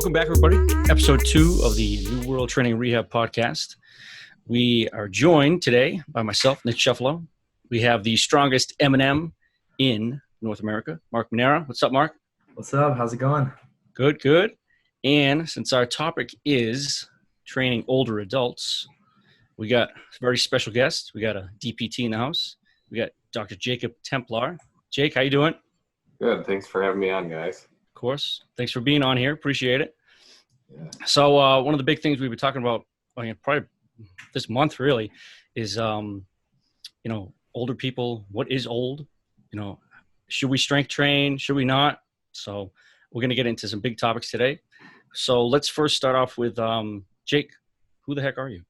Welcome back, everybody. Episode 2 of the New World Training Rehab podcast. We are joined today by myself, Nick Shuffalo. We have the strongest M&M in North America, Mark Manera. What's up, Mark? What's up? How's it going? Good, good. And since our topic is training older adults, we got a very special guest. We got a DPT in the house. We got Dr. Jacob Templar. Jake, how you doing? Good. Thanks for having me on, guys. Of course. Thanks for being on here. Appreciate it. Yeah. So one of the big things we've been talking about, probably this month really, is, older people. What is old? Should we strength train? Should we not? So we're going to get into some big topics today. So let's first start off with Jake. Who the heck are you?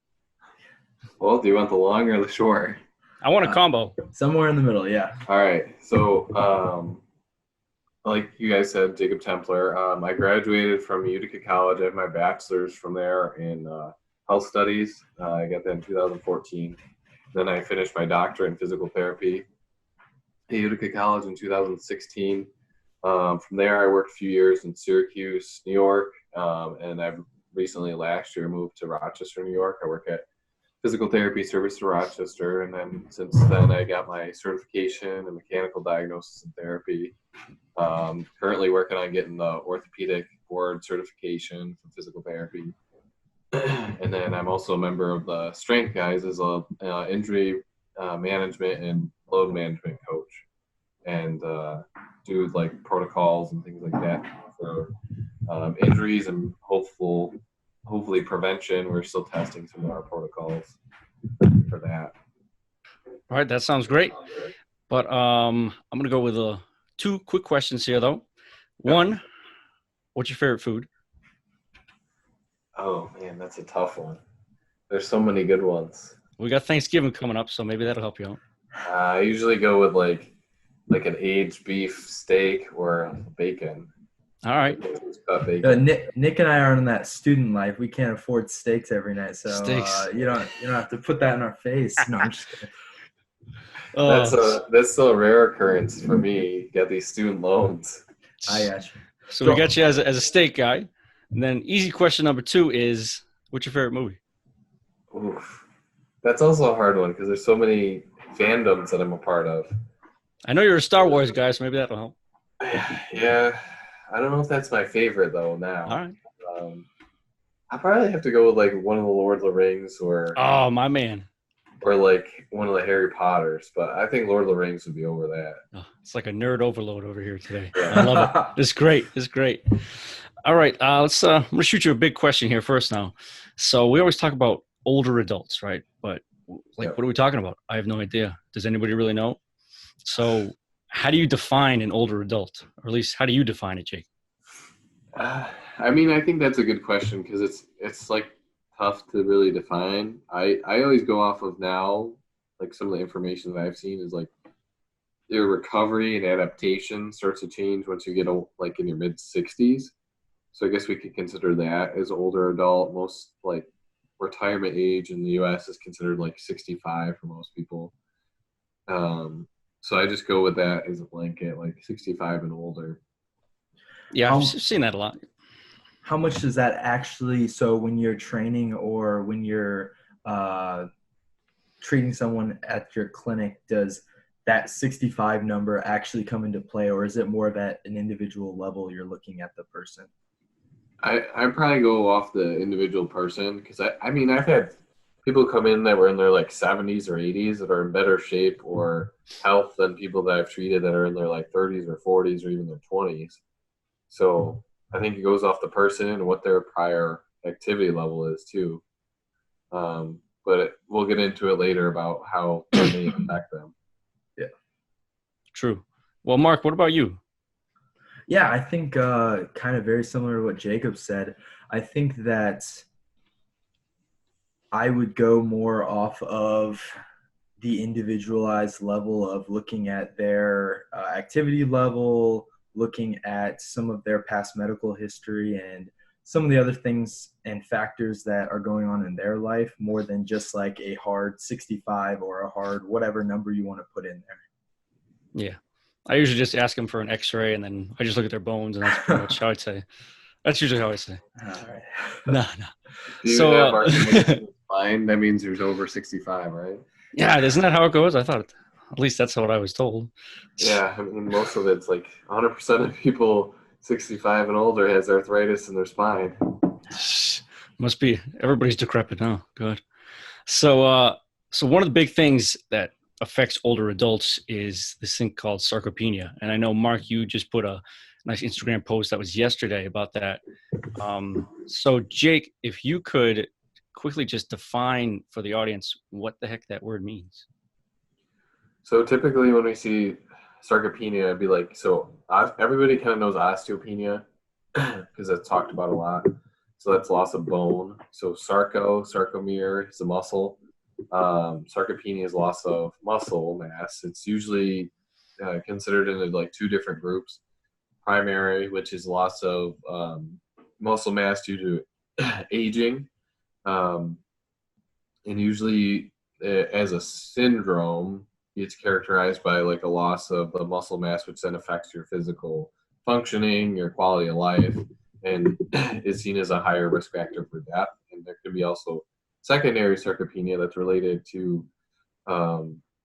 Well, do you want the long or the short? I want a combo. Somewhere in the middle, yeah. All right. So, like you guys said, Jacob Templar. I graduated from Utica College. I have my bachelor's from there in health studies. I got that in 2014. Then I finished my doctorate in physical therapy at Utica College in 2016. From there, I worked a few years in Syracuse, New York, and I've recently last year moved to Rochester, New York. I work at Physical Therapy Service to Rochester, and then since then I got my certification in mechanical diagnosis and therapy. Currently working on getting the orthopedic board certification for physical therapy. And then I'm also a member of the Strength Guys as a injury management and load management coach, and do like protocols and things like that for injuries and hopefully prevention. We're still testing some of our protocols for that. All right, that sounds great. But I'm going to go with two quick questions here, though. One, what's your favorite food? Oh, man, that's a tough one. There's so many good ones. We got Thanksgiving coming up, so maybe that'll help you out. I usually go with like an aged beef steak or bacon. All right. Nick and I are in that student life. We can't afford steaks every night, so you don't have to put that in our face. No, I'm just kidding. That's still a rare occurrence for me. Get these student loans. I got you. So we got you as a steak guy. And then easy question number 2 is, what's your favorite movie? Oof. That's also a hard one because there's so many fandoms that I'm a part of. I know you're a Star Wars guy, so maybe that'll help. Yeah. I don't know if that's my favorite, though, now. All right. I probably have to go with, like, one of the Lord of the Rings or... Oh, my man. Or, like, one of the Harry Potters. But I think Lord of the Rings would be over that. Oh, it's like a nerd overload over here today. Yeah. I love it. It's great. It's great. All right. I'm going to shoot you a big question here first now. So we always talk about older adults, right? But, what are we talking about? I have no idea. Does anybody really know? So... how do you define an older adult? Or at least, how do you define it, Jake? I think that's a good question because it's like tough to really define. I always go off of now, like some of the information that I've seen is like your recovery and adaptation starts to change once you get like in your mid 60s. So I guess we could consider that as older adult. Most like retirement age in the U.S. is considered like 65 for most people. So I just go with that as a blanket, like 65 and older. Yeah, I've seen that a lot. How much does that actually, so when you're training or when you're treating someone at your clinic, does that 65 number actually come into play, or is it more at an individual level you're looking at the person? I probably go off the individual person because, I've had people come in that were in their like 70s or 80s that are in better shape or health than people that I've treated that are in their like 30s or 40s or even their 20s. So I think it goes off the person and what their prior activity level is too. But we'll get into it later about how it may affect them. Yeah. True. Well, Mark, what about you? Yeah, I think kind of very similar to what Jacob said. I think that I would go more off of the individualized level of looking at their activity level, looking at some of their past medical history and some of the other things and factors that are going on in their life more than just like a hard 65 or a hard whatever number you want to put in there. Yeah. I usually just ask them for an x-ray and then I just look at their bones and that's pretty much how I'd say. That's usually how I say. All right. No, no. Do you So, have Archimedes fine? That means you're over 65, right? yeah, isn't that how it goes? I thought, at least that's what I was told. Yeah, I mean, most of it's like 100% of people 65 and older has arthritis in their spine. Must be everybody's decrepit now. Good. So one of the big things that affects older adults is this thing called sarcopenia. And I know, Mark, you just put a nice Instagram post that was yesterday about that. So Jake, if you could quickly just define for the audience what the heck that word means. So typically when we see sarcopenia, it'd be like, so everybody kind of knows osteopenia because that's talked about a lot. So that's loss of bone. So sarcomere is a muscle. Sarcopenia is loss of muscle mass. It's usually considered into like two different groups. Primary, which is loss of muscle mass due to aging. And usually as a syndrome, it's characterized by like a loss of the muscle mass, which then affects your physical functioning, your quality of life, and is seen as a higher risk factor for death. And there could be also secondary sarcopenia that's related to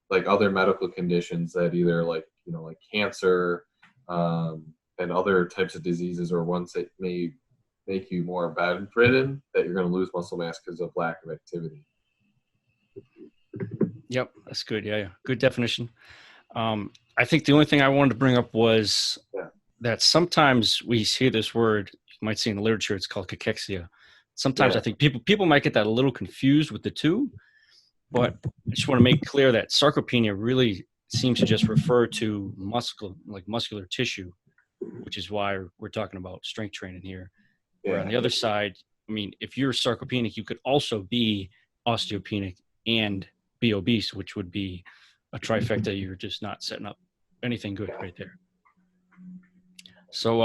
like other medical conditions that either like like cancer and other types of diseases, or ones that may make you more bedridden, that you're going to lose muscle mass because of lack of activity. Yep, that's good. Yeah, good definition. I think the only thing I wanted to bring up was that sometimes we hear this word, you might see in the literature, it's called cachexia. Sometimes I think people might get that a little confused with the two, but I just want to make clear that sarcopenia really seems to just refer to muscular tissue, which is why we're talking about strength training here. Where on the other side, I mean, if you're sarcopenic, you could also be osteopenic and be obese, which would be a trifecta. You're just not setting up anything good right there. So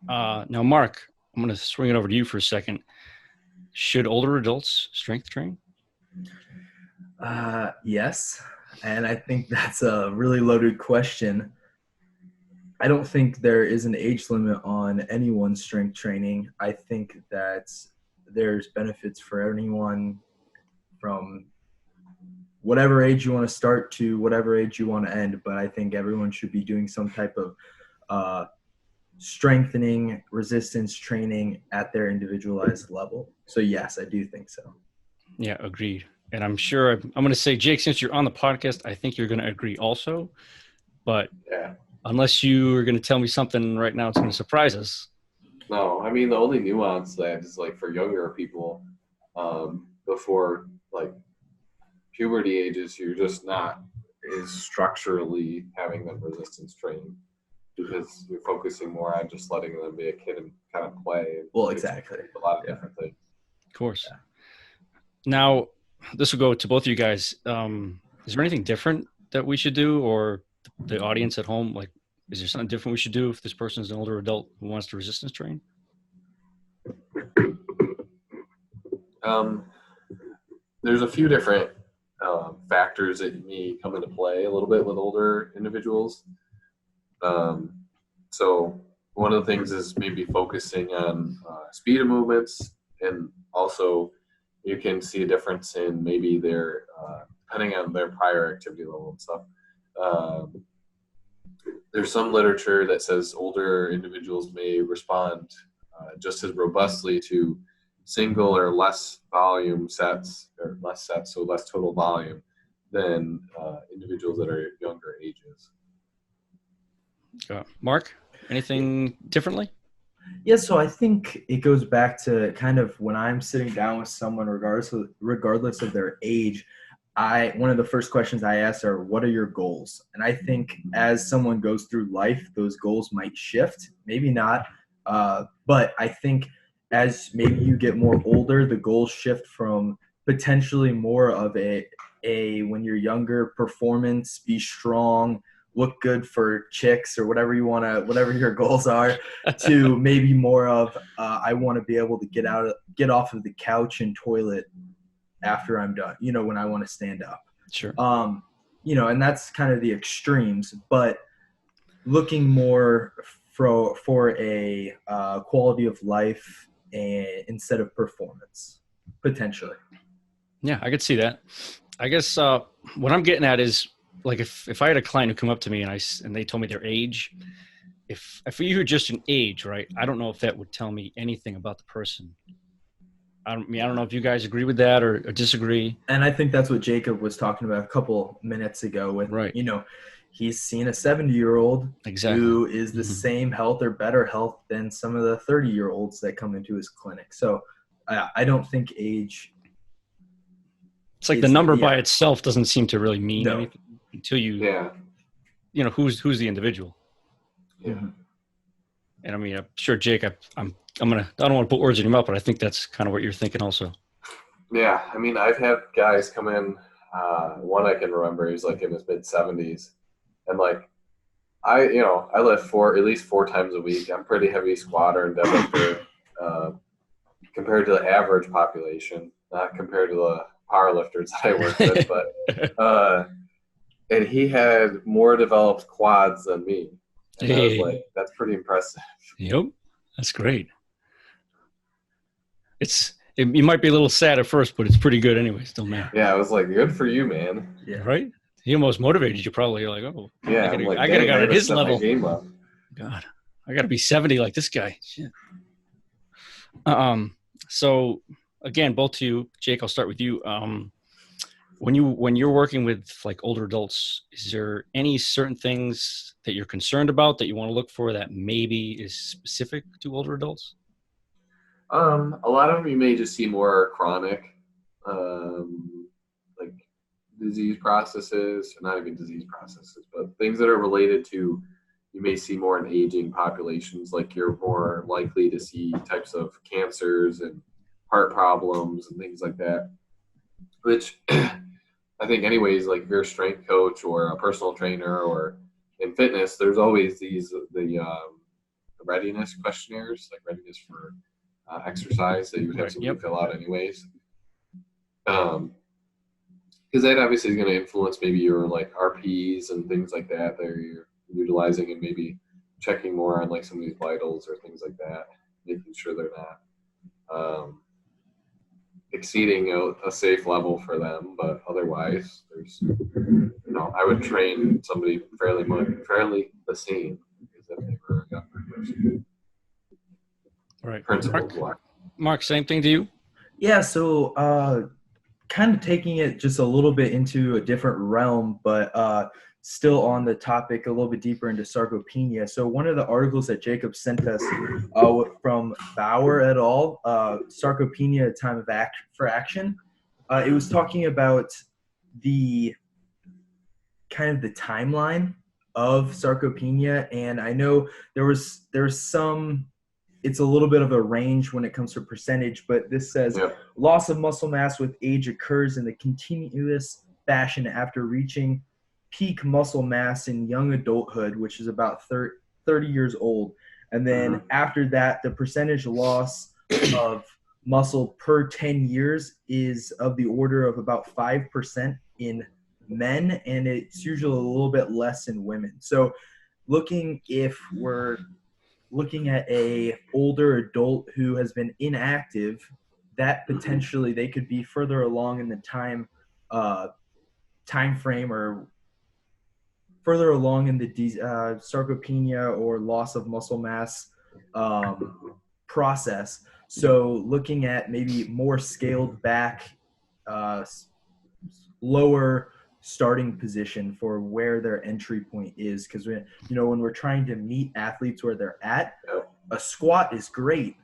now, Mark, I'm going to swing it over to you for a second. Should older adults strength train? Yes, and I think that's a really loaded question. I don't think there is an age limit on anyone's strength training. I think that there's benefits for anyone from whatever age you want to start to whatever age you want to end, but I think everyone should be doing some type of strengthening, resistance training at their individualized level. So yes, I do think so. Yeah, agreed. And I'm sure I'm going to say, Jake, since you're on the podcast, I think you're going to agree also. But unless you are going to tell me something right now, it's going to surprise us. No, I mean, the only nuance that is like for younger people before like puberty ages, you're just not is structurally having them resistance training, because you're focusing more on just letting them be a kid and kind of play. Well, exactly. A lot of different things. Of course. Yeah. Now, this will go to both of you guys. Is there anything different that we should do, or the audience at home? Like, is there something different we should do if this person is an older adult who wants to resistance train? There's a few different factors that may come into play a little bit with older individuals. So one of the things is maybe focusing on speed of movements, and also you can see a difference in maybe their depending on their prior activity level and stuff. There's some literature that says older individuals may respond just as robustly to single or less volume sets, or less sets, so less total volume, than individuals that are younger ages. Mark, anything differently? Yeah, so I think it goes back to kind of when I'm sitting down with someone, regardless of their age, one of the first questions I ask are, what are your goals? And I think as someone goes through life, those goals might shift, maybe not. But I think as maybe you get more older, the goals shift from potentially more of a when you're younger, performance, be strong, look good for chicks, or whatever your goals are, to maybe more of I want to be able to get off of the couch and toilet after I'm done, when I want to stand up. Sure. And that's kind of the extremes, but looking more for a quality of life and instead of performance, potentially. Yeah, I could see that. I guess what I'm getting at is like if I had a client who come up to me and they told me their age, if you were just an age, right? I don't know if that would tell me anything about the person. I don't know if you guys agree with that or disagree. And I think that's what Jacob was talking about a couple minutes ago with, Right. He's seen a 70-year-old Exactly. who is the same health or better health than some of the 30-year-olds that come into his clinic. So I don't think age. It's like the number by itself doesn't seem to really mean anything until you who's the individual. Yeah. And I mean, I'm sure Jake, I don't want to put words in your mouth, but I think that's kind of what you're thinking also. Yeah. I mean, I've had guys come in, one I can remember, he's like in his mid 70s. And like, I lift at least 4 times a week. I'm pretty heavy squatter and deadlifter, compared to the average population, not compared to the power lifters that I work with, but, and he had more developed quads than me. And I was like, that's pretty impressive. Yep. That's great. You might be a little sad at first, but it's pretty good anyways. Don't matter. Yeah. I was like, good for you, man. Yeah. Right. He almost motivated you probably. You're like, oh, yeah, I gotta get at his level. God, I gotta be 70 like this guy. Shit. So again, both to you, Jake, I'll start with you. When you're working with like older adults, is there any certain things that you're concerned about that you want to look for that maybe is specific to older adults? A lot of them you may just see more chronic, like disease processes, or not even disease processes, but things that are related to, you may see more in aging populations, like you're more likely to see types of cancers and heart problems and things like that, which I think anyways, like if you're a strength coach or a personal trainer or in fitness, there's always the readiness questionnaires, like readiness for exercise that you would have somebody fill out anyways. Because that obviously is going to influence maybe your like RPs and things like that you're utilizing, and maybe checking more on like some of these vitals or things like that, making sure they're not exceeding a safe level for them. But otherwise, there's, I would train somebody fairly the same as if they were a younger person. Right. Principle. Mark, same thing to you? Yeah. So kind of taking it just a little bit into a different realm, but still on the topic a little bit deeper into sarcopenia. So one of the articles that Jacob sent us from Bauer et al., Sarcopenia, a Time for Action, it was talking about the kind of the timeline of sarcopenia. And I know there's some, it's a little bit of a range when it comes to percentage, but this says loss of muscle mass with age occurs in the continuous fashion after reaching peak muscle mass in young adulthood, which is about 30 years old. And then after that, the percentage loss of muscle per 10 years is of the order of about 5% in men, and it's usually a little bit less in women. So if we're looking at a older adult who has been inactive, that potentially they could be further along in the time frame, or further along in the sarcopenia or loss of muscle mass process. So looking at maybe more scaled back, lower starting position for where their entry point is, because when we're trying to meet athletes where they're at, a squat is great,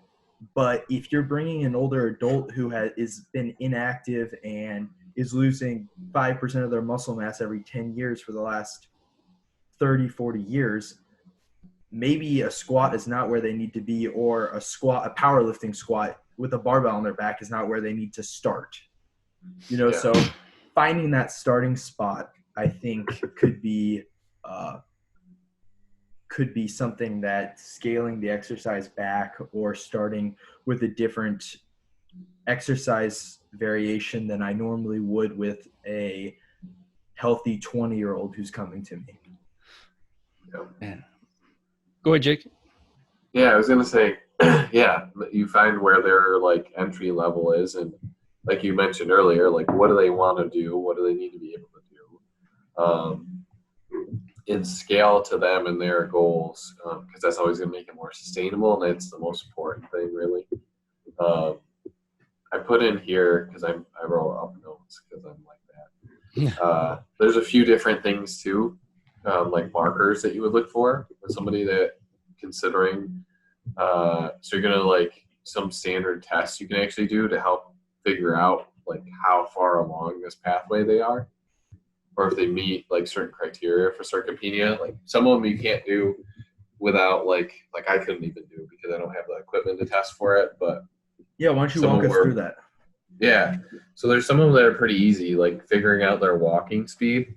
but if you're bringing an older adult who is been inactive and is losing 5% of their muscle mass every 10 years for the last 30-40 years, maybe a squat is not where they need to be, or a powerlifting squat with a barbell on their back is not where they need to start. So finding that starting spot, I think, could be something that scaling the exercise back or starting with a different exercise variation than I normally would with a healthy 20-year-old who's coming to me. Man. Go ahead, Jake. Yeah, I was gonna say, yeah, you find where their like entry level is, and like you mentioned earlier, like what do they want to do? What do they need to be able to do? And scale to them and their goals, because that's always gonna make it more sustainable, and it's the most important thing, really. Um, I put in here because I wrote up notes because I'm like that. There's a few different things too, like markers that you would look for with somebody that considering. So you're gonna like some standard tests you can actually do to help figure out like how far along this pathway they are, or if they meet like certain criteria for sarcopenia. Like some of them you can't do without like I couldn't even do because I don't have the equipment to test for it. But Yeah, why don't you some of walk them us through that? yeah. So there's some of them that are pretty easy, like figuring out their walking speed,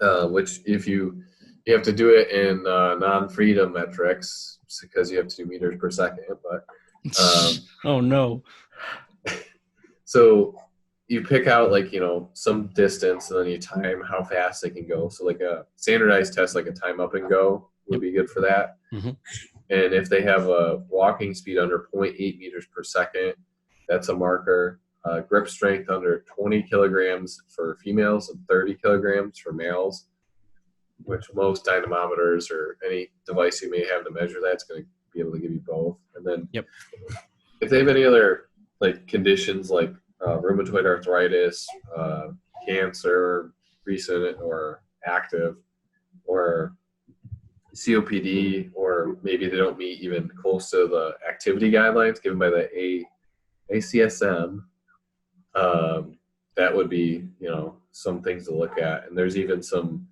which if you have to do it in non-freedom metrics because you have to do meters per second. But oh no. So you pick out like some distance and then you time how fast they can go. So like a standardized test, like a time up and go, would be good for that. Mm-hmm. And if they have a walking speed under 0.8 meters per second, that's a marker. Grip strength under 20 kilograms for females and 30 kilograms for males, which most dynamometers or any device you may have to measure that's going to be able to give you both. And then if they have any other like conditions like rheumatoid arthritis, cancer, recent or active, or COPD, or maybe they don't meet even close to the activity guidelines given by the ACSM, that would be, some things to look at. And there's even some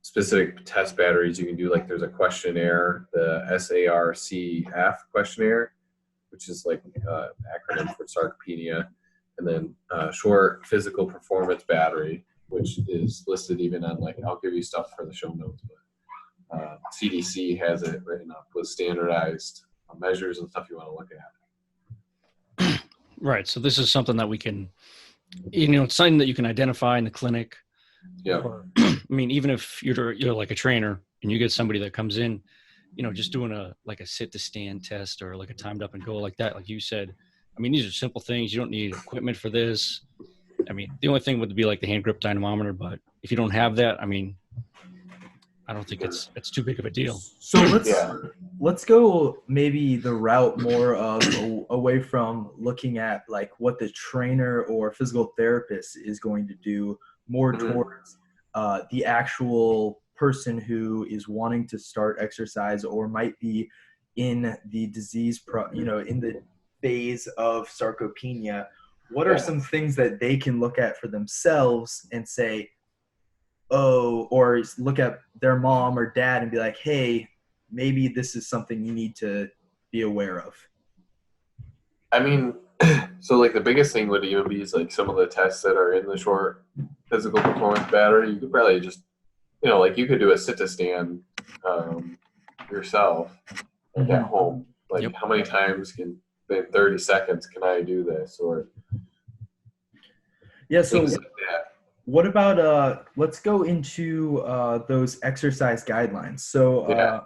specific test batteries you can do. Like there's a questionnaire, the SARCF questionnaire, which is like acronym for sarcopenia, and then short physical performance battery, which is listed even on like, I'll give you stuff for the show notes, but CDC has it written up with standardized measures and stuff you want to look at. Right. So this is something that we can, it's something that you can identify in the clinic. Yeah. Or, I mean, even if you're like a trainer and you get somebody that comes in, just doing a sit to stand test or like a timed up and go like that, like you said. I mean, these are simple things. You don't need equipment for this. I mean, the only thing would be like the hand grip dynamometer, but if you don't have that, I mean, I don't think it's too big of a deal. So let's go maybe the route more of away from looking at like what the trainer or physical therapist is going to do, more towards the actual person who is wanting to start exercise or might be in the disease, in the phase of sarcopenia. What are some things that they can look at for themselves and say, or look at their mom or dad and be like, hey, maybe this is something you need to be aware of? I mean, so like the biggest thing would even be is like some of the tests that are in the short physical performance battery. You could probably just, like you could do a sit to stand yourself like at home. Like how many times in 30 seconds can I do this? Or so like that. What about let's go into those exercise guidelines. So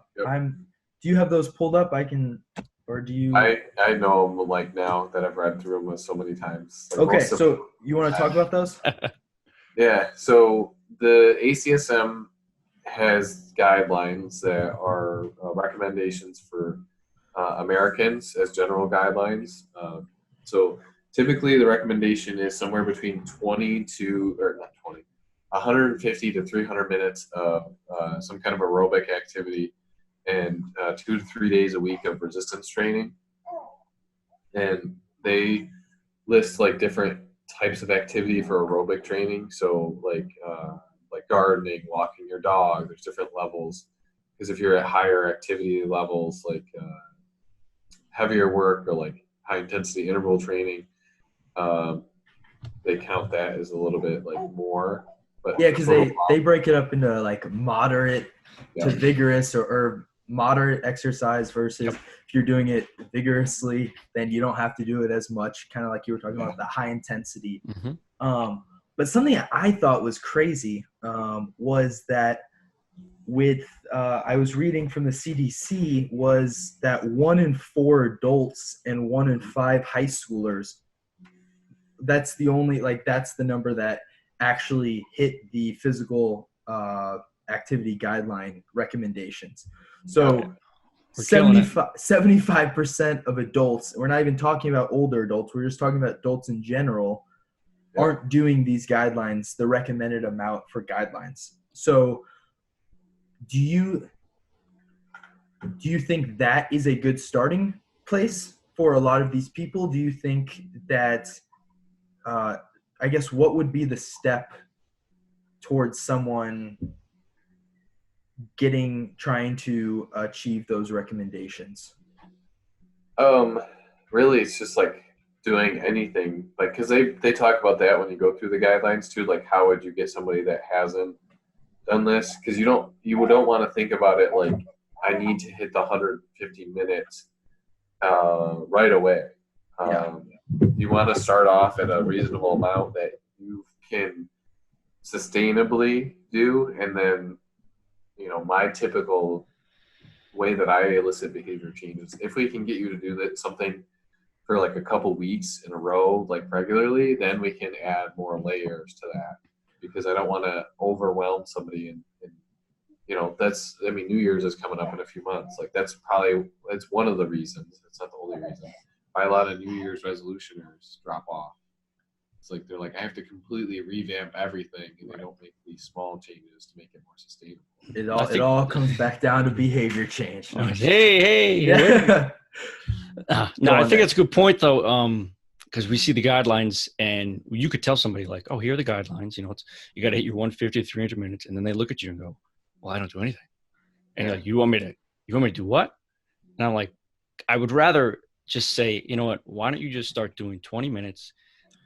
do you have those pulled up? Or do you? I know them like now that I've read through them so many times. Like okay, so you want to talk about those? Yeah. So the ACSM has guidelines that are recommendations for Americans as general guidelines. So typically the recommendation is somewhere between 150 to 300 minutes of some kind of aerobic activity and 2 to 3 days a week of resistance training. And they list like different types of activity for aerobic training. So like gardening, walking your dog, there's different levels. Because if you're at higher activity levels, like heavier work or like high intensity interval training, they count that as a little bit like more. But because they break it up into like moderate to vigorous or moderate exercise versus if you're doing it vigorously, then you don't have to do it as much, kind of like you were talking about the high intensity. But something I thought was crazy was that I was reading from the CDC was that 1 in 4 adults and 1 in 5 high schoolers, that's the number that actually hit the physical activity guideline recommendations. So 75% of adults, we're not even talking about older adults, we're just talking about adults in general, aren't doing these guidelines, the recommended amount for guidelines. So do you think that is a good starting place for a lot of these people? Do you think that, I guess, what would be the step towards someone trying to achieve those recommendations? Really, it's just like doing anything, like, because they talk about that when you go through the guidelines too, like how would you get somebody that hasn't done this, because you don't want to think about it like I need to hit the 150 minutes right away. You want to start off at a reasonable amount that you can sustainably do, and then my typical way that I elicit behavior change is if we can get you to do that something for like a couple weeks in a row, like regularly, then we can add more layers to that, because I don't want to overwhelm somebody. And New Year's is coming up in a few months. Like it's one of the reasons. It's not the only reason why a lot of New Year's resolutioners drop off. It's like they're like, I have to completely revamp everything, and they don't make these small changes to make it more sustainable. It all comes back down to behavior change. Hey. Yeah. No, I think that's a good point though. Because we see the guidelines, and you could tell somebody like, "Oh, here are the guidelines. You got to hit your 150 to 300 minutes," and then they look at you and go, "Well, I don't do anything." And you're like, "You want me to do what?" And I'm like, I would rather just say, you know what? Why don't you just start doing 20 minutes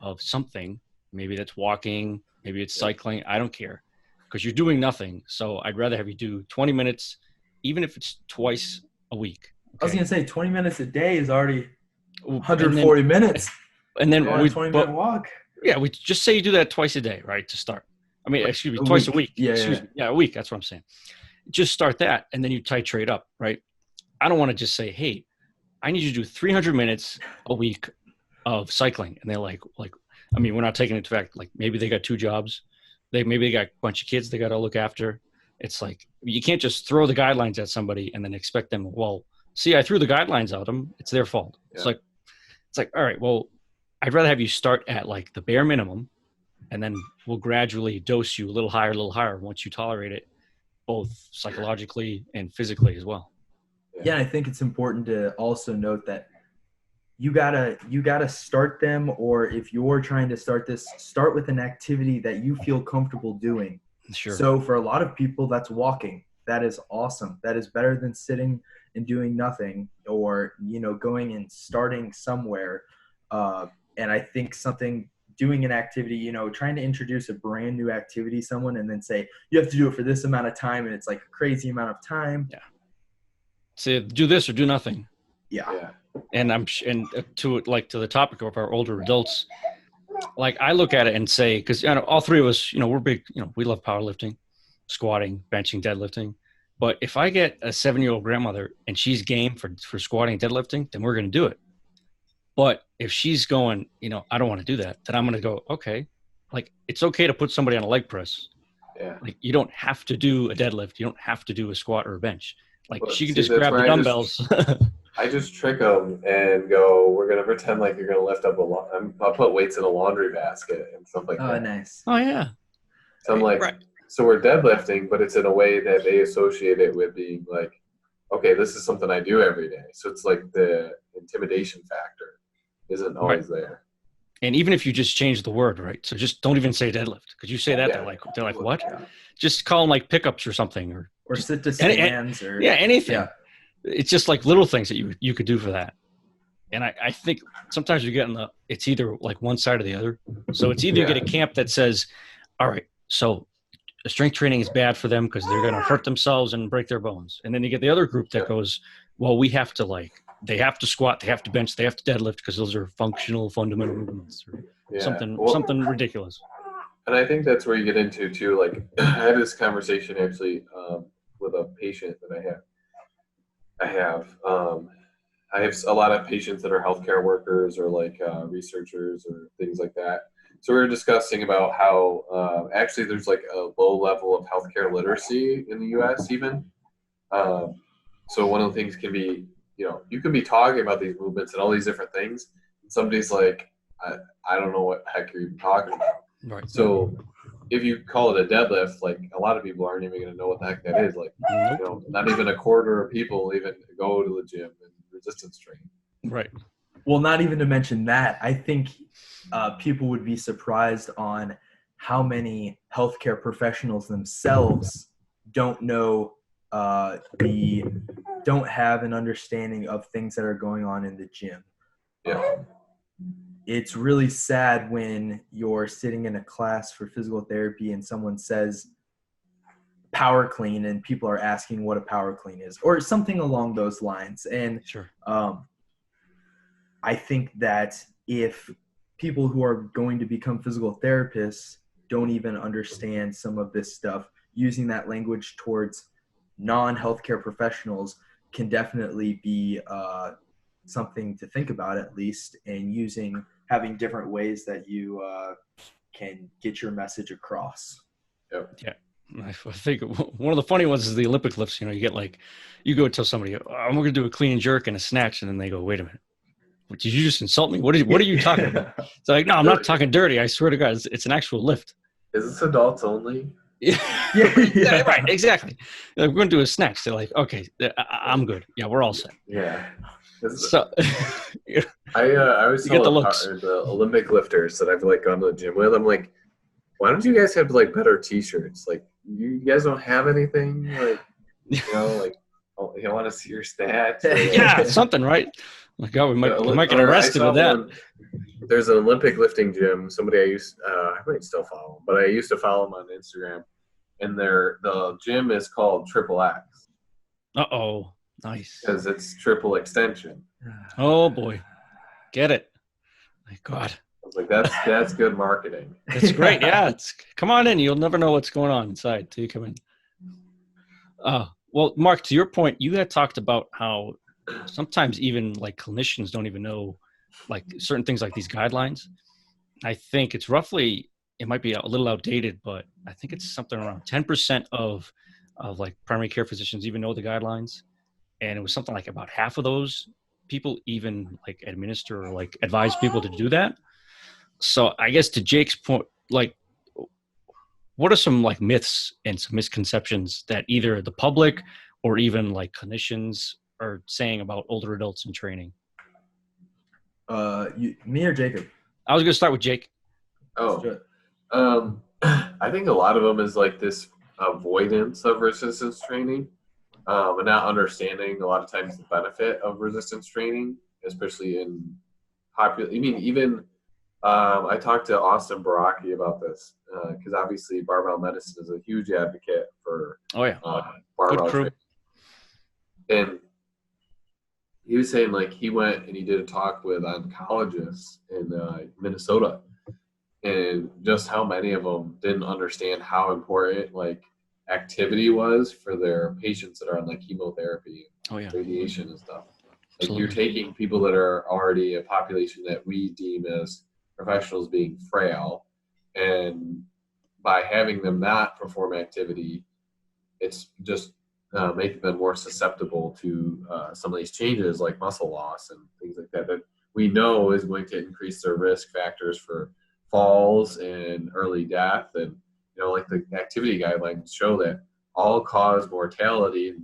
of something? Maybe that's walking, maybe it's cycling. I don't care, because you're doing nothing. So I'd rather have you do 20 minutes, even if it's twice a week. Okay? I was going to say 20 minutes a day is already 140 minutes. And then we 20-minute walk. Yeah, we just say you do that twice a day, right? To start. I mean, excuse me, twice a week. Excuse me. Yeah, a week. That's what I'm saying. Just start that, and then you titrate up, right? I don't want to just say, hey, I need you to do 300 minutes a week of cycling. And they're like, I mean, we're not taking it to fact, like maybe they got 2 jobs. Maybe they got a bunch of kids they got to look after. It's like, you can't just throw the guidelines at somebody and then expect them, well, see, I threw the guidelines at them. It's their fault. Yeah. It's like, all right, well, I'd rather have you start at like the bare minimum, and then we'll gradually dose you a little higher once you tolerate it, both psychologically and physically as well. Yeah, I think it's important to also note that you gotta start them, or if you're trying to start this, start with an activity that you feel comfortable doing. Sure. So for a lot of people, that's walking. That is awesome. That is better than sitting and doing nothing, or going and starting somewhere. And I think doing an activity, trying to introduce a brand new activity to someone and then say you have to do it for this amount of time, and it's like a crazy amount of time. Yeah. Say do this or do nothing. Yeah. And to the topic of our older adults, like I look at it and say, because all 3 of us, we're big, we love powerlifting, squatting, benching, deadlifting. But if I get a 7-year-old grandmother and she's game for squatting and deadlifting, then we're going to do it. But if she's going, I don't want to do that, then I'm going to go, okay, like it's okay to put somebody on a leg press. Yeah. Like you don't have to do a deadlift. You don't have to do a squat or a bench. Like she can just grab the dumbbells. I just trick them and go, we're going to pretend like you're going to lift up I'll put weights in a laundry basket and stuff like that. Oh, nice. Oh, yeah. So I'm like, So we're deadlifting, but it's in a way that they associate it with being like, okay, this is something I do every day. So it's like the intimidation factor isn't always there. And even if you just change the word, right? So just don't even say deadlift, because you say that, they're like, what? Yeah. Just call them like pickups or something, or sit to stands, or anything. Yeah. It's just like little things that you could do for that. And I think sometimes you get it's either like one side or the other. So it's either you get a camp that says, all right, so strength training is bad for them because they're going to hurt themselves and break their bones. And then you get the other group that goes, well, we have to they have to squat, they have to bench, they have to deadlift because those are functional, fundamental movements, or something ridiculous. And I think that's where you get into too. Like I had this conversation actually with a patient that I have a lot of patients that are healthcare workers or like researchers or things like that. So we were discussing about how actually there's like a low level of healthcare literacy in the U.S. even. Um, so one of the things can be, you can be talking about these movements and all these different things. And somebody's like, I don't know what the heck you're even talking about. Right. So if you call it a deadlift, like a lot of people aren't even going to know what the heck that is. Like, Nope. not even a quarter of people even go to the gym and resistance train. Right. Well, not even to mention that, I think people would be surprised on how many healthcare professionals themselves don't know don't have an understanding of things that are going on in the gym. Yeah. It's really sad when you're sitting in a class for physical therapy and someone says power clean and people are asking what a power clean is or something along those lines. And Sure. I think that if people who are going to become physical therapists don't even understand some of this stuff, using that language towards non-healthcare professionals can definitely be something to think about, at least, and having different ways that you can get your message across. Yep. Yeah. I think one of the funny ones is the Olympic lifts. You go tell somebody, I'm going to do a clean and jerk and a snatch. And then they go, wait a minute. Did you just insult me? What are you talking about? It's like, no, I'm not talking dirty. I swear to God, it's an actual lift. Is this adults only? Yeah. Yeah, right. Exactly. We're going to do a snatch. They're like, okay, I'm good. Yeah, we're all set. Yeah. So I always You get tell the looks. the Olympic lifters that I've like gone to the gym with, I'm like, why don't you guys have like better T-shirts? Like, you guys don't have anything, like, like, oh, you want to see your stats? Or, like, Yeah, something, right? Like, oh, we might get arrested with that. There's an Olympic lifting gym. Somebody I might still follow him, but I used to follow him on Instagram. And the gym is called Triple X. Uh-oh. Nice. Because it's triple extension. Oh, boy. Get it. My God. I was like, that's good marketing. It's great. Yeah. Come on in. You'll never know what's going on inside till you come in. Well, Mark, to your point, you had talked about how sometimes even like clinicians don't even know like certain things like these guidelines. I think it's roughly, it might be a little outdated, but I think it's something around 10% of like primary care physicians even know the guidelines. And it was something like about half of those people even like administer or like advise people to do that. So I guess to Jake's point, like, what are some like myths and some misconceptions that either the public or even like clinicians are saying about older adults in training? Me or Jacob? I was going to start with Jake. Oh, I think a lot of them is like this avoidance of resistance training, and not understanding a lot of times the benefit of resistance training, especially in popular. I mean, even I talked to Austin Baraki about this because obviously barbell medicine is a huge advocate for barbell training. And he was saying like he went and he did a talk with oncologists in Minnesota, and just how many of them didn't understand how important like activity was for their patients that are on like chemotherapy, radiation and stuff. Like you're taking people that are already a population that we deem as professionals being frail, and by having them not perform activity, it's just making them more susceptible to some of these changes like muscle loss and things like that we know is going to increase their risk factors for falls and early death. And like the activity guidelines show that all-cause mortality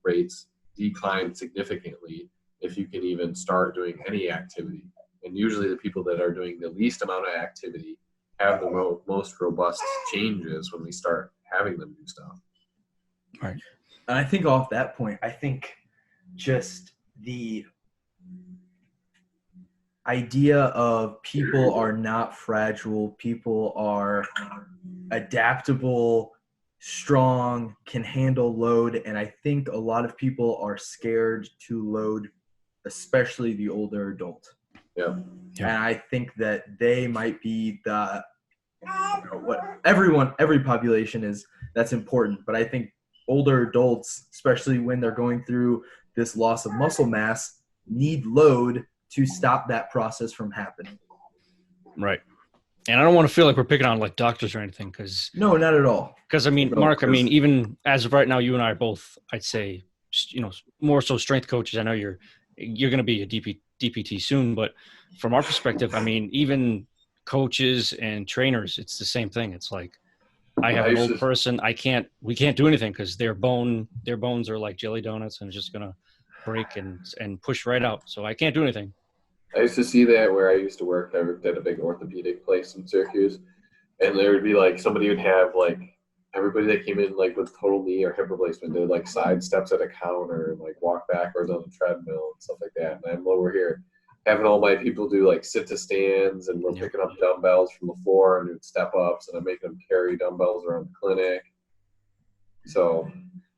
rates decline significantly if you can even start doing any activity. And usually the people that are doing the least amount of activity have the most robust changes when we start having them do stuff. Right. And I think off that point, I think just the idea of people are not fragile, people are adaptable, strong, can handle load. And I think a lot of people are scared to load, especially the older adult. Yeah. And I think that they might be every population is, that's important. But I think older adults, especially when they're going through this loss of muscle mass, need load to stop that process from happening. Right. And I don't want to feel like we're picking on like doctors or anything, because No, not at all. I mean, No, Mark, I mean, 'cause- even as of right now, you and I are both, I'd say, more so strength coaches. I know you're going to be a DPT soon, but from our perspective, I mean, even coaches and trainers, it's the same thing. It's like, I have an old person. We can't do anything because their bones are like jelly donuts and it's just going to break and push right out. So I can't do anything. I used to see that where I used to work. I worked at a big orthopedic place in Syracuse, and there would be like somebody would have like everybody that came in like with total knee or hip replacement did like side steps at a counter and like walk backwards on the treadmill and stuff like that. And I'm over here having all my people do like sit to stands, and we're picking up dumbbells from the floor and doing step ups, and I'm making them carry dumbbells around the clinic. So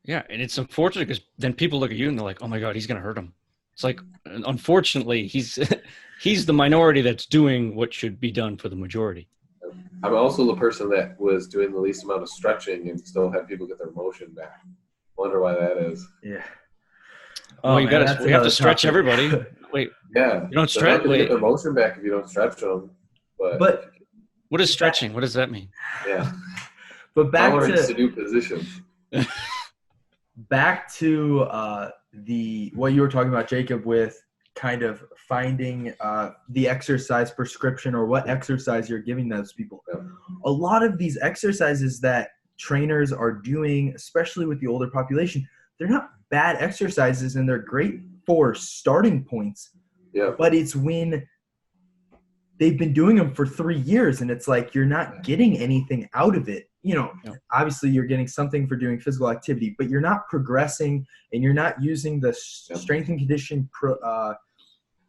yeah, and it's unfortunate because then people look at you and they're like, "Oh my God, he's going to hurt him." It's like, unfortunately, he's the minority that's doing what should be done for the majority. I'm also the person that was doing the least amount of stretching and still had people get their motion back. Wonder why that is. Yeah. Well, we have to stretch everybody. Wait, yeah, you don't stretch. Get their motion back if you don't stretch them. But what is stretching? What does that mean? Yeah. But back to new positions. Back to what you were talking about, Jacob, with kind of finding the exercise prescription or what exercise you're giving those people. Yeah. A lot of these exercises that trainers are doing, especially with the older population, they're not bad exercises and they're great for starting points. Yeah. But it's when they've been doing them for 3 years and it's like you're not getting anything out of it. Obviously you're getting something for doing physical activity, but you're not progressing and you're not using the strength and conditioning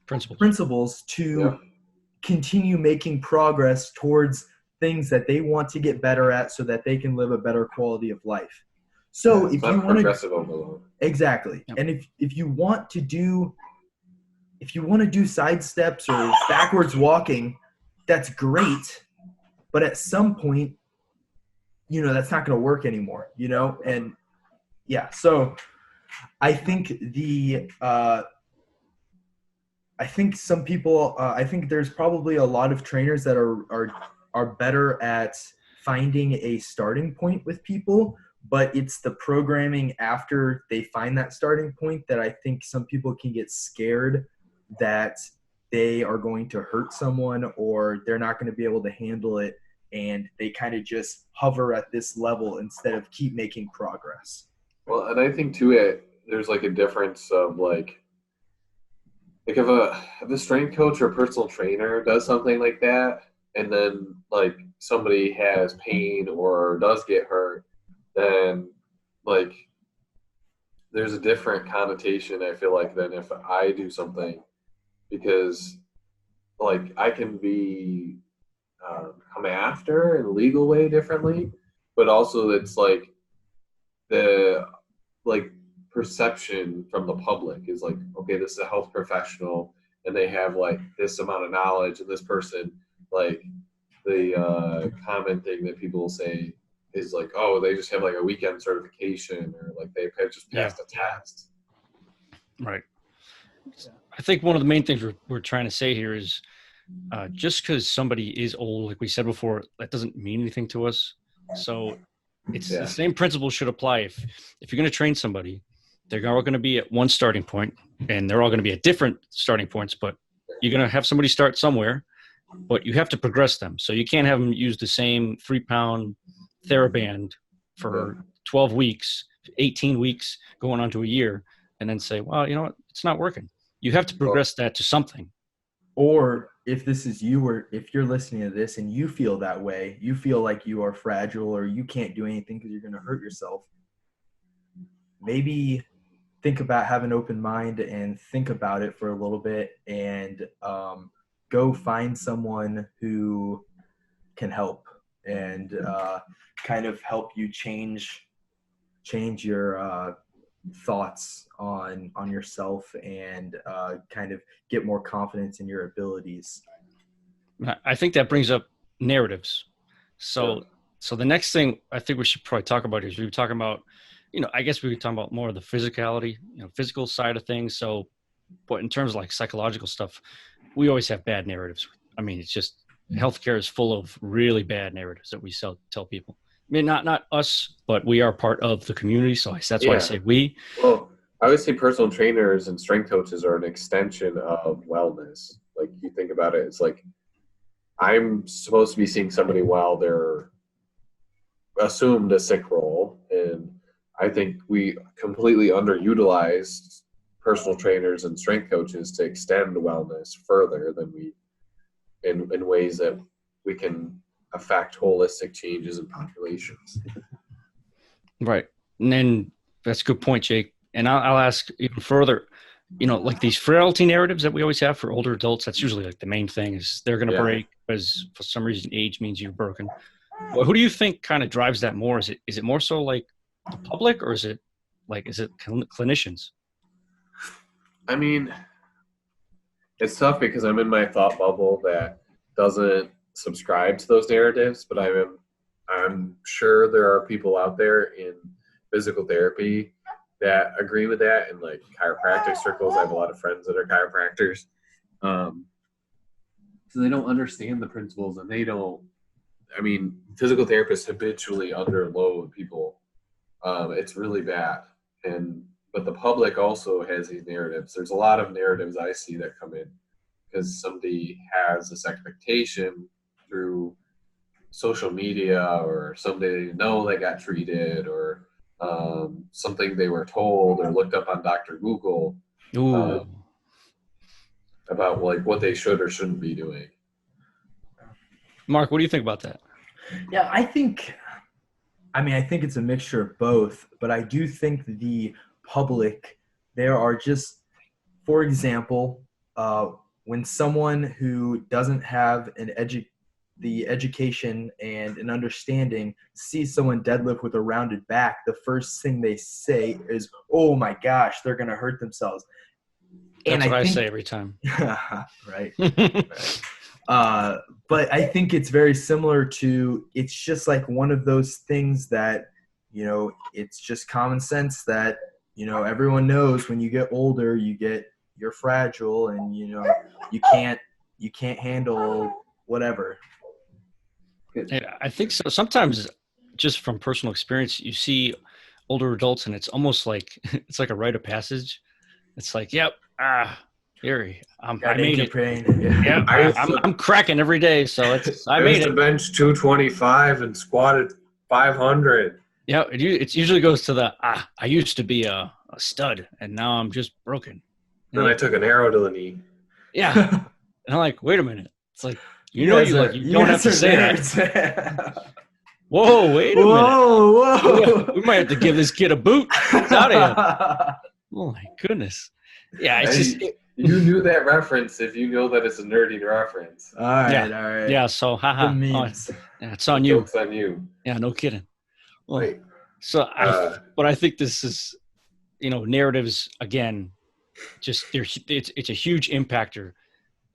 principles to continue making progress towards things that they want to get better at so that they can live a better quality of life. So if you want progressive overload. Exactly. Yeah. And if you want to do side steps or backwards walking, that's great. But at some point, that's not going to work anymore, and yeah. So I think I think some people, I think there's probably a lot of trainers that are better at finding a starting point with people, but it's the programming after they find that starting point that I think some people can get scared that they are going to hurt someone or they're not going to be able to handle it, and they kind of just hover at this level instead of keep making progress. Well, and I think too, there's like a difference of like if a strength coach or a personal trainer does something like that, and then like somebody has pain or does get hurt, then like there's a different connotation, I feel like, than if I do something, because like I can be come after in a legal way differently, but also it's like the perception from the public is like, okay, this is a health professional and they have like this amount of knowledge, and this person, like the common thing that people will say is like, oh, they just have like a weekend certification, or like they've just passed a test. Right. I think one of the main things we're trying to say here is just because somebody is old, like we said before, that doesn't mean anything to us. So it's the same principle should apply. If you're going to train somebody, they're all going to be at one starting point, and they're all going to be at different starting points, but you're going to have somebody start somewhere, but you have to progress them. So you can't have them use the same 3-pound TheraBand for 12 weeks, 18 weeks, going on to a year, and then say, well, you know what, it's not working. You have to progress that to something. Or if this is you, or if you're listening to this and you feel that way, you feel like you are fragile or you can't do anything because you're going to hurt yourself, maybe think about, have an open mind and think about it for a little bit, and go find someone who can help and kind of help you change your thoughts on yourself and kind of get more confidence in your abilities. I think that brings up narratives. So the next thing I think we should probably talk about is we were talking about I guess we were talking about more of the physicality, physical side of things. So, but in terms of like psychological stuff, we always have bad narratives. I mean, it's just healthcare is full of really bad narratives that we tell people. I mean, not us, but we are part of the community. So that's why I say we. Well, I would say personal trainers and strength coaches are an extension of wellness. Like you think about it, it's like I'm supposed to be seeing somebody while they're assumed a sick role, and I think we completely underutilized personal trainers and strength coaches to extend wellness further than we in ways that we can affect holistic changes in populations. Right. And then that's a good point, Jake. And I'll ask even further, like these frailty narratives that we always have for older adults, that's usually like the main thing is they're going to break because for some reason age means you're broken. Well, who do you think kind of drives that more? Is it more so like the public, or is it clinicians? I mean, it's tough because I'm in my thought bubble that doesn't subscribe to those narratives, but I'm sure there are people out there in physical therapy that agree with that, in like chiropractic circles. I have a lot of friends that are chiropractors. So they don't understand the principles, and physical therapists habitually underload people. It's really bad. But the public also has these narratives. There's a lot of narratives I see that come in because somebody has this expectation through social media, or somebody they know they got treated, or something they were told or looked up on Dr. Google about like what they should or shouldn't be doing. Mark, what do you think about that? Yeah, I think it's a mixture of both, but I do think the public, there are just, for example, when someone who doesn't have the education and an understanding sees someone deadlift with a rounded back, the first thing they say is, "Oh my gosh, they're going to hurt themselves." That's what I say every time. Right. Right. But I think it's very similar to, it's just like one of those things that, it's just common sense that, everyone knows when you get older, you're fragile, and, you can't handle whatever. I think so. Sometimes just from personal experience, you see older adults and it's almost like, it's like a rite of passage. It's like, yep. Here, I made it. Yeah, I'm cracking every day, so I made it. I used to bench 225 and squatted 500. Yeah, it usually goes to the I used to be a stud, and now I'm just broken. Then I took an arrow to the knee. Yeah, and I'm like, wait a minute. It's like you don't have to say that. Whoa, wait a minute. Whoa. We might have to give this kid a boot. It's out of here. Oh my goodness. Yeah, it's just. You knew that reference if you know that it's a nerdy reference. All right. Yeah, so haha. It's on you. Joke's on you. Yeah, no kidding. Well, so I think this is, narratives again, just it's a huge impactor.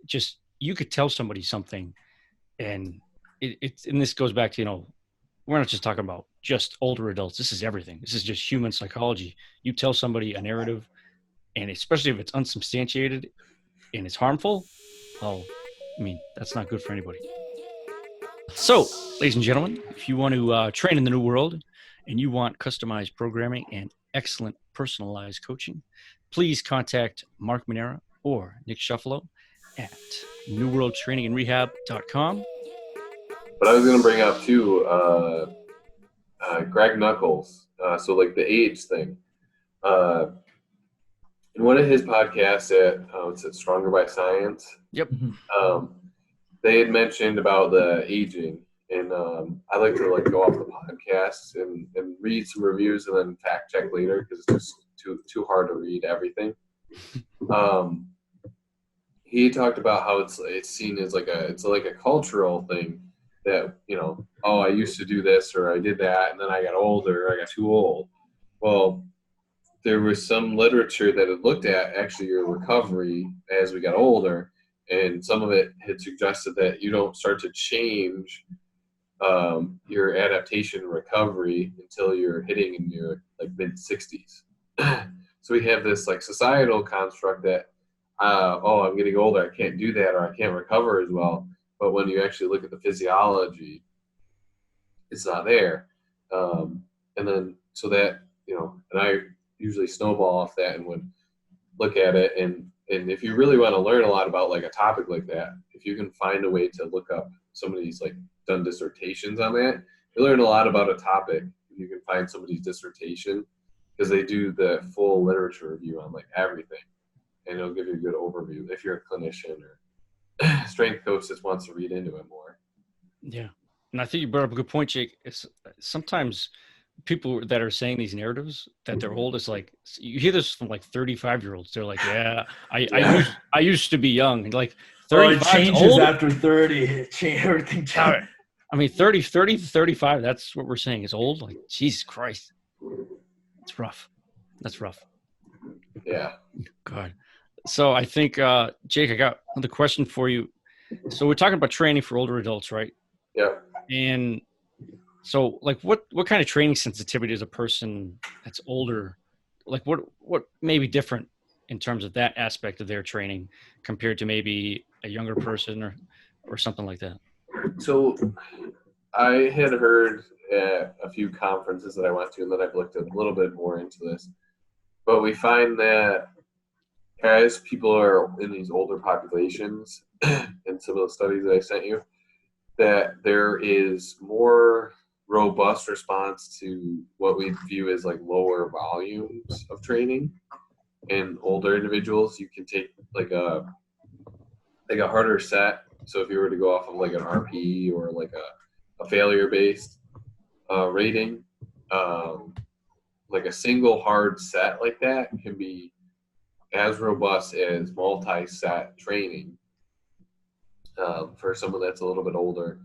Just you could tell somebody something, and and this goes back to, we're not just talking about just older adults. This is everything. This is just human psychology. You tell somebody a narrative, and especially if it's unsubstantiated and it's harmful, that's not good for anybody. So, ladies and gentlemen, if you want to train in the new world and you want customized programming and excellent personalized coaching, please contact Mark Manera or Nick Shuffalo at newworldtrainingandrehab.com. But I was going to bring up too, Greg Nuckols. So like the age thing. In one of his podcasts at Stronger by Science, yep, they had mentioned about the aging, and I like to go off the podcast and read some reviews and then fact check later because it's just too hard to read everything. He talked about how it's seen as like a cultural thing that I used to do this or I did that and then I got older, I got too old. Well, there was some literature that had looked at actually your recovery as we got older, and some of it had suggested that you don't start to change your adaptation recovery until you're hitting in your like mid 60s. So we have this like societal construct that oh, I'm getting older, I can't do that, or I can't recover as well. But when you actually look at the physiology, it's not there. And then so that, and I usually snowball off that and would look at it, and if you really want to learn a lot about like a topic like that, if you can find a way to look up somebody's like done dissertations on that, you learn a lot about a topic. You can find somebody's dissertation because they do the full literature review on like everything, and it'll give you a good overview if you're a clinician or strength coach that wants to read into it more. Yeah. And I think you brought up a good point, Jake. It's sometimes people that are saying these narratives that they're old, is like, you hear this from like 35-year-olds. They're like, yeah, I used to be young. And like 35 it changes old? After 30. Everything changes. I mean, 30 to 35, that's what we're saying is old. Like, Jesus Christ. It's rough. That's rough. Yeah. God. So I think, Jake, I got another question for you. So we're talking about training for older adults, right? Yeah. And so like what kind of training sensitivity is a person that's older, like what may be different in terms of that aspect of their training compared to maybe a younger person or something like that? So I had heard at a few conferences that I went to, and then I've looked a little bit more into this, but we find that as people are in these older populations in some of the studies that I sent you, that there is more robust response to what we view as like lower volumes of training in older individuals. You can take like a harder set. So if you were to go off of like an RPE or like a failure based rating, like a single hard set like that can be as robust as multi-set training for someone that's a little bit older.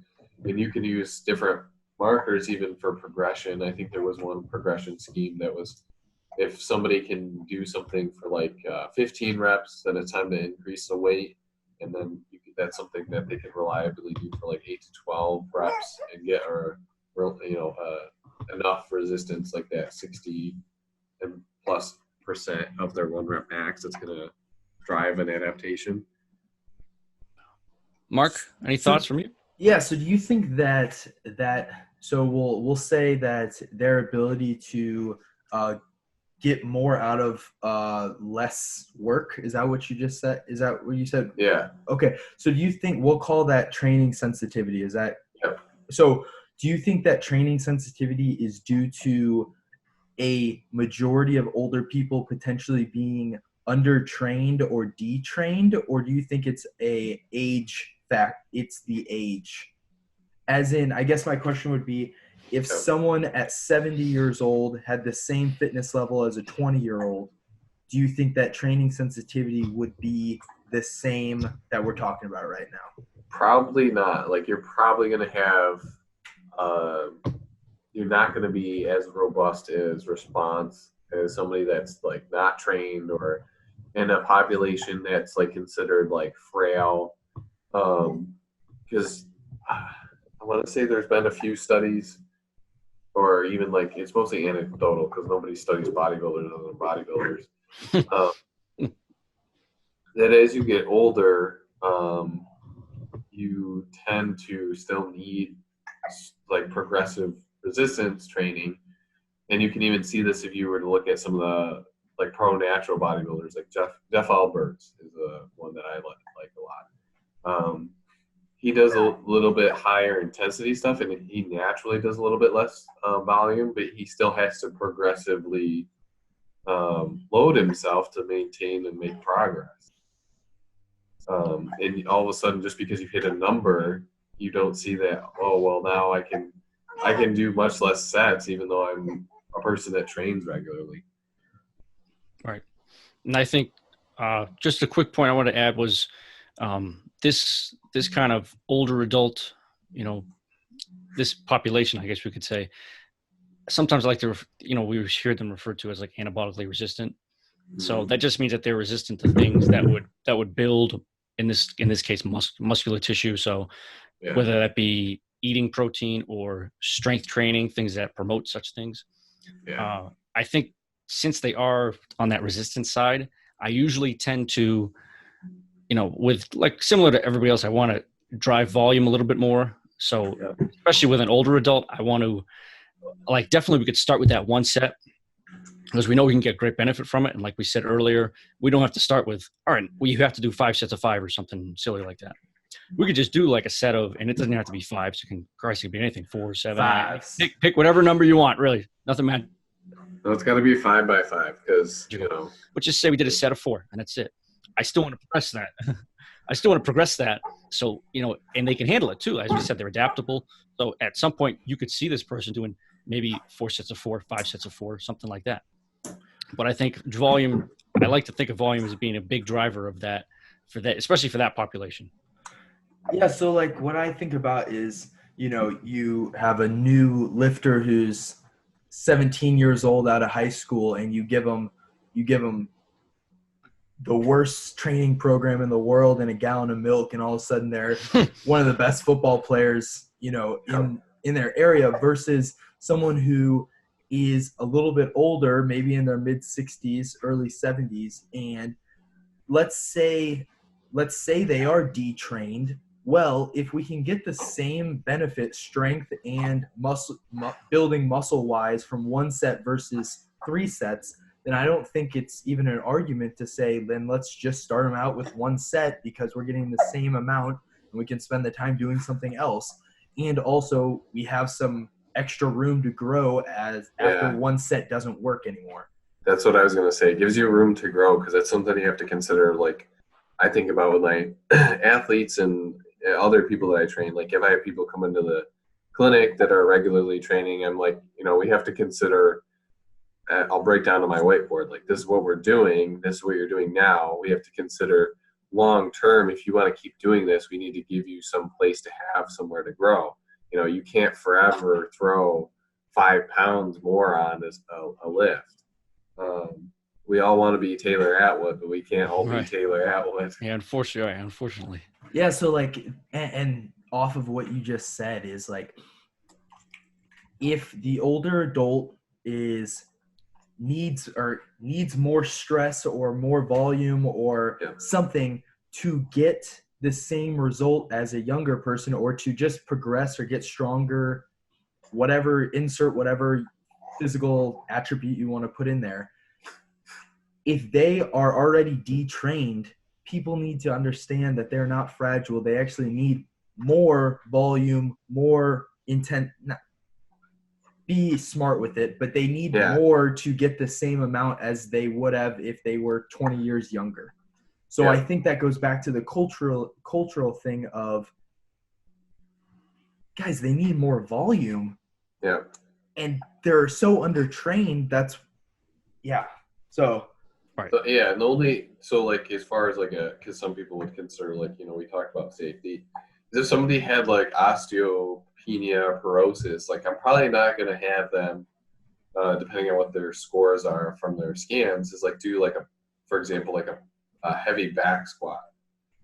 And you can use different markers even for progression. I think there was one progression scheme that was, if somebody can do something for like 15 reps, then it's time to increase the weight. And then that's something that they can reliably do for like 8 to 12 reps and get enough resistance like that 60 and plus percent of their 1 rep max that's going to drive an adaptation. Mark, any thoughts from you? Yeah. So do you think that so we'll say that their ability to get more out of less work, is that what you just said? Is that what you said? Yeah. Okay. So do you think we'll call that training sensitivity? Is that? Yep. So do you think that training sensitivity is due to a majority of older people potentially being undertrained or detrained, or do you think it's a age fact? It's the age. As in, I guess my question would be, if someone at 70 years old had the same fitness level as a 20-year-old, do you think that training sensitivity would be the same that we're talking about right now? Probably not. Like, you're probably going to have, you're not going to be as robust as response as somebody that's like not trained or in a population that's like considered like frail. Because I want to say there's been a few studies, or even like it's mostly anecdotal because nobody studies bodybuilders other than bodybuilders. That as you get older, you tend to still need like progressive resistance training, and you can even see this if you were to look at some of the like pro natural bodybuilders, like Jeff Alberts is one that I like a lot. He does a little bit higher intensity stuff, and he naturally does a little bit less volume, but he still has to progressively load himself to maintain and make progress. And all of a sudden, just because you hit a number, you don't see that, oh, well, now I can do much less sets, even though I'm a person that trains regularly. Right. And I think just a quick point I want to add was this kind of older adult, this population, I guess we could say, sometimes I like to, we hear them referred to as like anabolically resistant. So that just means that they're resistant to things that would build, in this case, muscular tissue. So whether that be eating protein or strength training, things that promote such things. Yeah. I think since they are on that resistance side, I usually tend to, with like similar to everybody else, I want to drive volume a little bit more. So especially with an older adult, I want to definitely we could start with that one set because we know we can get great benefit from it. And like we said earlier, we don't have to start with, all right, well, you have to do 5 sets of 5 or something silly like that. We could just do like a set of, and it doesn't have to be 5. So it can be anything, 4, 7, 8. Pick whatever number you want, really. Nothing matters. No, it's got to be 5 by 5 because, But just say we did a set of 4 and that's it. I still want to progress that. So, and they can handle it too. As we said, they're adaptable. So at some point you could see this person doing maybe 4 sets of 4, 5 sets of 4, something like that. But I think volume, I like to think of volume as being a big driver of that, especially for that population. Yeah. So like what I think about is, you have a new lifter who's 17 years old out of high school and you give them the worst training program in the world and a gallon of milk, and all of a sudden they're one of the best football players, in their area, versus someone who is a little bit older, maybe in their mid 60s, early 70s, and let's say they are detrained. Well, if we can get the same benefit, strength and building muscle wise from 1 set versus 3 sets, then I don't think it's even an argument to say, then let's just start them out with 1 set because we're getting the same amount and we can spend the time doing something else. And also we have some extra room to grow after 1 set doesn't work anymore. That's what I was going to say. It gives you room to grow because that's something you have to consider. Like I think about with my athletes and other people that I train, like if I have people come into the clinic that are regularly training, I'm like, we have to consider, I'll break down to my whiteboard, like this is what we're doing. This is what you're doing now. We have to consider long-term. If you want to keep doing this, we need to give you some place to have somewhere to grow. You can't forever throw 5 pounds more on as a lift. We all want to be Taylor Atwood, but we can't all be Taylor Atwood. Yeah, unfortunately. Yeah, so like, and off of what you just said is like, if the older adult needs more stress or more volume or something to get the same result as a younger person, or to just progress or get stronger, insert whatever physical attribute you want to put in there. If they are already detrained, people need to understand that they're not fragile. They actually need more volume, more intent. Be smart with it, but they need more to get the same amount as they would have if they were 20 years younger. So I think that goes back to the cultural thing of, guys, they need more volume. Yeah. And they're so undertrained. So. Right. So like as far as because some people would consider we talked about safety. If somebody had like osteopenia, porosis, like I'm probably not going to have them, depending on what their scores are from their scans, is like do for example, a heavy back squat.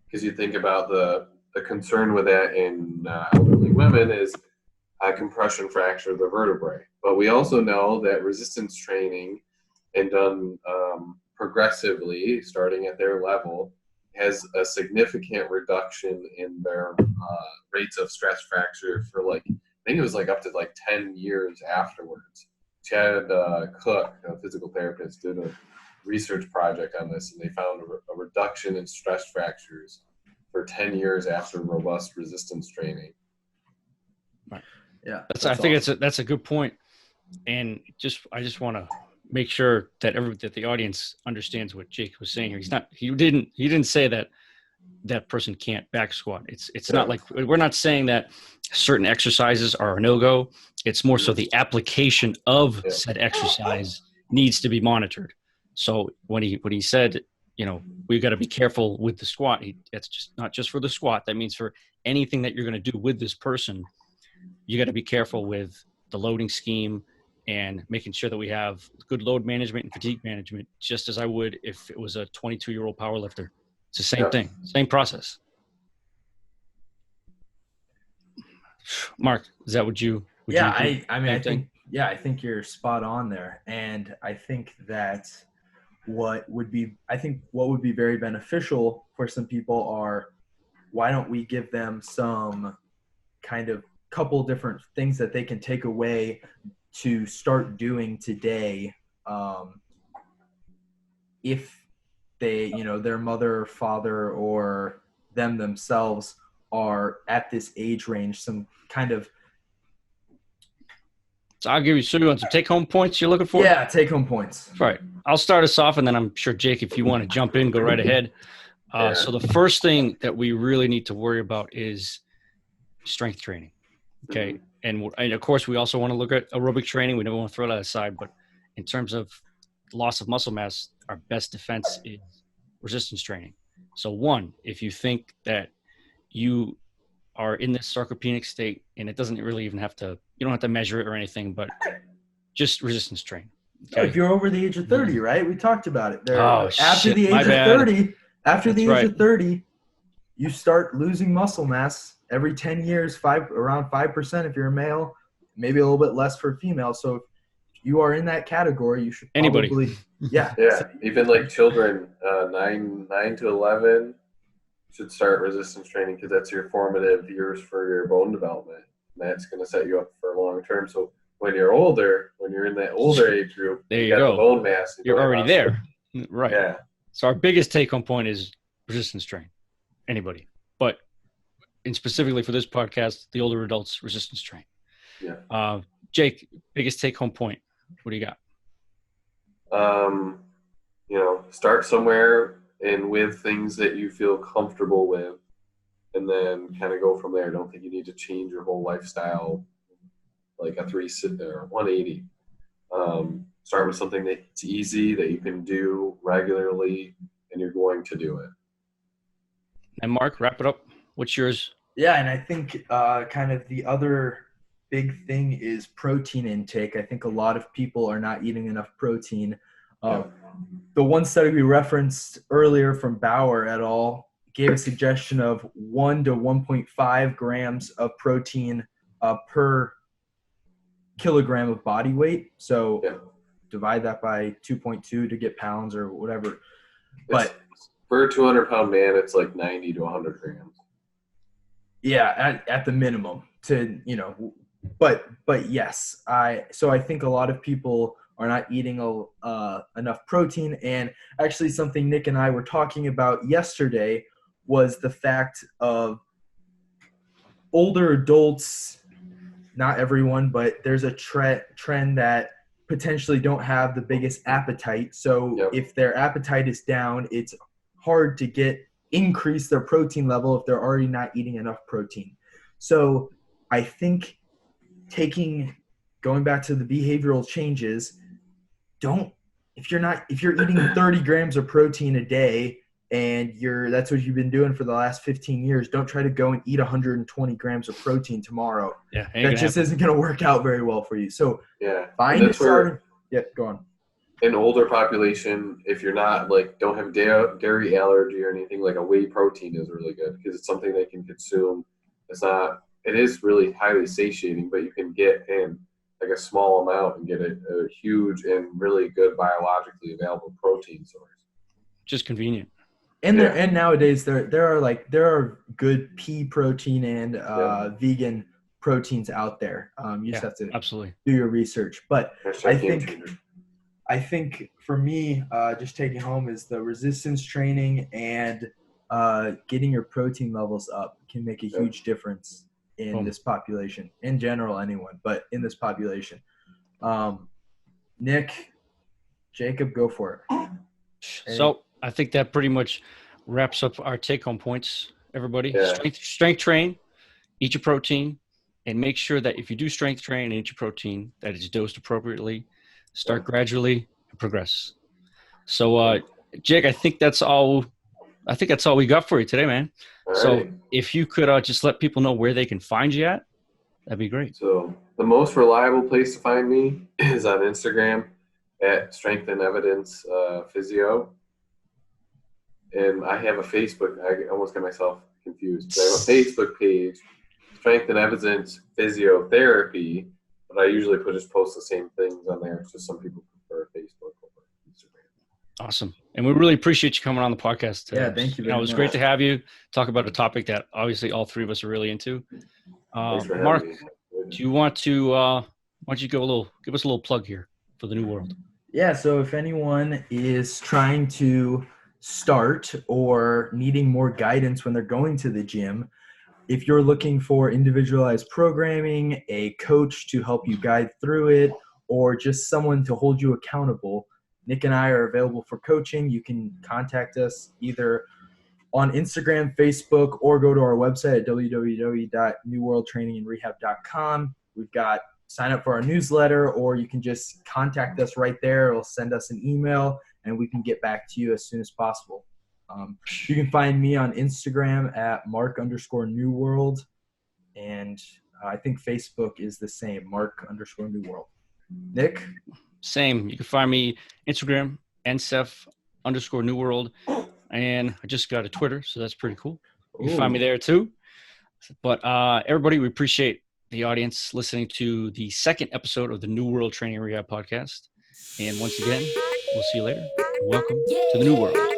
Because you think about the concern with that in elderly women is a compression fracture of the vertebrae. But we also know that resistance training and done progressively, starting at their level, has a significant reduction in their rates of stress fracture for I think it was up to 10 years afterwards. Chad Cook, a physical therapist, did a research project on this, and they found a reduction in stress fractures for 10 years after robust resistance training. Right. Yeah, I think awesome. That's a good point, and I just want to make sure that that the audience understands what Jake was saying here. He didn't say that person can't back squat. It's not like we're not saying that certain exercises are a no-go. It's more so the application of said exercise needs to be monitored. So when he said, we've got to be careful with the squat, it's just not just for the squat. That means for anything that you're going to do with this person, you got to be careful with the loading scheme and making sure that we have good load management and fatigue management, just as I would if it was a 22-year-old powerlifter. It's the same thing, same process. Mark, is that what you? Would Yeah, you do? I mean, Same thing? I think you're spot on there, and I think that what would be very beneficial for some people are, why don't we give them some kind of couple different things that they can take away to start doing today, if they, their mother or father or them themselves are at this age range, some kind of So I'll give you some take-home points you're looking for. Yeah, take-home points. Right. I'll start us off, and then I'm sure, Jake, if you want to jump in, go right ahead. So the first thing that we really need to worry about is strength training. Okay. And of course, we also want to look at aerobic training. We never want to throw that aside. But in terms of loss of muscle mass, our best defense is resistance training. So one, if you think that you are in this sarcopenic state, and it doesn't really even have to, you don't have to measure it or anything, but just resistance train. Okay. If you're over the age of 30, right? We talked about it. After the age of 30, you start losing muscle mass every 10 years, around 5% if you're a male, maybe a little bit less for a female. So if you are in that category, you should probably yeah. Even like children, 9 to 11 should start resistance training, because that's your formative years for your bone development. And that's going to set you up for long term. So when you're older, when you're in that older age group, there you go. The bone mass. You're already there. Right. Yeah. So our biggest take-home point is resistance train. Anybody. But and specifically for this podcast, the older adults resistance train. Yeah. Jake, biggest take-home point. What do you got? Start somewhere and with things that you feel comfortable with, and then kind of go from there. Don't think you need to change your whole lifestyle like a 180. Start with something that's easy, that you can do regularly, and you're going to do it. And Mark, wrap it up. What's yours? Yeah, and I think kind of the other big thing is protein intake. I think a lot of people are not eating enough protein. The one study we referenced earlier from Bauer et al. Gave a suggestion of 1 to 1.5 grams of protein per kilogram of body weight. So divide that by 2.2 to get pounds or whatever. But for a 200-pound man, it's like 90 to 100 grams. Yeah, at the minimum. But yes, I think a lot of people are not eating enough protein. And actually something Nick and I were talking about yesterday was the fact of older adults, not everyone, but there's a trend that potentially don't have the biggest appetite. So if their appetite is down, it's hard to increase their protein level if they're already not eating enough protein. So I think going back to the behavioral changes, if you're eating 30 grams of protein a day and that's what you've been doing for the last 15 years, don't try to go and eat 120 grams of protein tomorrow. Yeah, that just isn't going to work out very well for you. So find it. Go on. An older population, if you're not don't have dairy allergy or anything, like a whey protein is really good, because it's something they can consume. It is really highly satiating, but you can get in like a small amount and get a huge and really good biologically available protein source. Just convenient. And and nowadays there are good pea protein and vegan proteins out there. You just have to absolutely do your research. But I think for me, just taking home is the resistance training and getting your protein levels up can make a huge difference in this population. In general, anyone, but in this population. Nick, Jacob, go for it. So I think that pretty much wraps up our take-home points, everybody. Strength train, eat your protein, and make sure that if you do strength train and eat your protein, that it's dosed appropriately. Start gradually and progress. So, Jake, I think that's all we got for you today, man. All so right. If you could just let people know where they can find you at, that'd be great. So the most reliable place to find me is on Instagram at Strength and Evidence Physio. And I have a Facebook. I almost got myself confused. I have a Facebook page, strength and evidence physiotherapy, but I usually just post the same things on there. It's just some people prefer Facebook over Instagram. Awesome. And we really appreciate you coming on the podcast. Yeah, thank you very It was much. great to have you talk about a topic that obviously all three of us are really into. Thanks for Mark, having me. do you want to why don't you give us a little plug here for the New World? Yeah, so if anyone is trying to start or needing more guidance when they're going to the gym, if you're looking for individualized programming, a coach to help you guide through it, or just someone to hold you accountable, Nick and I are available for coaching. You can contact us either on Instagram, Facebook, or go to our website at www.newworldtrainingandrehab.com. We've got sign up for our newsletter, or you can just contact us right there. It'll send us an email, and we can get back to you as soon as possible. You can find me on Instagram at Mark_New_World, and I think Facebook is the same, Mark_New World. Nick? Same. You can find me Instagram, nsef_New World, and I just got a Twitter, so that's pretty cool. You can find me there too. But everybody, we appreciate the audience listening to the second episode of the New World Training and Rehab podcast. And once again, we'll see you later. Welcome to the New World.